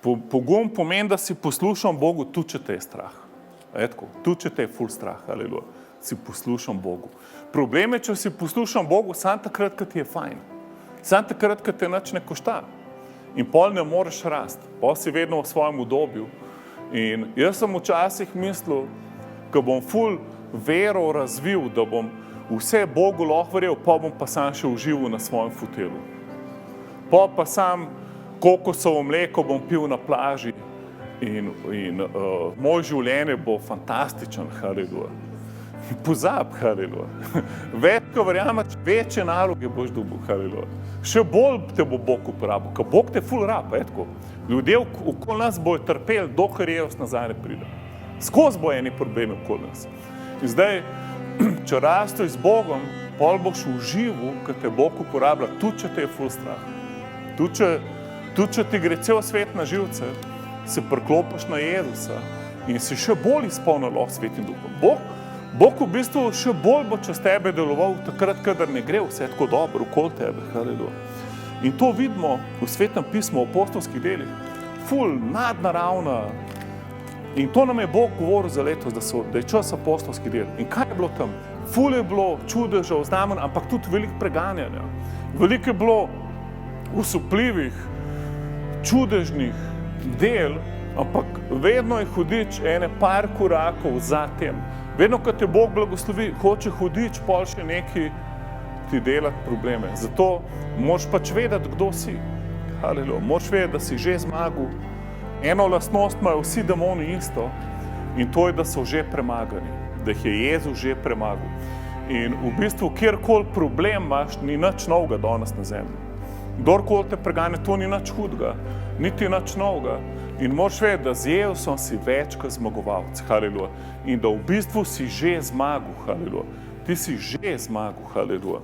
Pogum pomeni, da si poslušam Bogu, tudi če te je strah. Tudi če te je ful strah, aleluja, si poslušam Bogu. Problem je, če si poslušam Bogu, samo takrat, ko ti je fajn. Samo takrat, ko te nič ne košta. In pol ne moreš rasti. Pol si vedno v svojem udobju. In jaz sem včasih mislil, ko bom ful vero razvil, da bom vse Bogu lahko verjel, pa bom pa sam še užival na svojem fotelu. Pa sam kokosovo mleko bom pil na plaži in moj življenje bo fantastičen, haleluja. Pozab, haleluja. Več, ko verjameš, večje naloge boš dobil, haleluja. Še bolj te bo Bog uporabil, ker Bog te ful rab, Ljudje okoli nas bojo trpeli, dokler Jezus nazaj ne pride. Skozi bo eni problemi okoli nas. In zdaj, če rasteš z Bogom, pol boš užival, ker te Bog uporablja, tudi če te je ful strah. Tudi če ti gre cel svet na živce, se priklopiš na Jezusa in si še bolj izpolnjen lahko Svetim Duhom. Bog v bistvu še bolj bo čez tebe deloval takrat, kadar ne gre vse tako dobro okoli tebe, haleluja. In to vidimo v Svetem pismu, v apostolskih delih. Ful, nadnaravna. In to nam je Bog govoril za letos, da je čas apostolskih del. In kaj je bilo tam? Ful je bilo čudežev, znamenj, ampak tudi veliko preganjanja. Veliko je bilo usupljivih, čudežnih del, ampak vedno je hudič ene par korakov za tem. Vedno, ko te Bog blagoslovi, hoče hudič, pol še neki ti delati probleme. Zato moraš pač vedeti, kdo si. Haleluja. Moraš vedeti, da si že zmagal. Eno lastnost imajo vsi demoni isto in to je, da so že premagani. Da jih je Jezus že premagal. In v bistvu, kjerkoli problem imaš, ni nič novega danes na zemlji. Kdorkoli te preganja, to ni nič hudega, niti nič novega. In moraš vedeti, da z Jezusom si več kot zmagovalec, haleluja. In da v bistvu si že zmagal, haleluja. Ti si že zmagal, haleluja.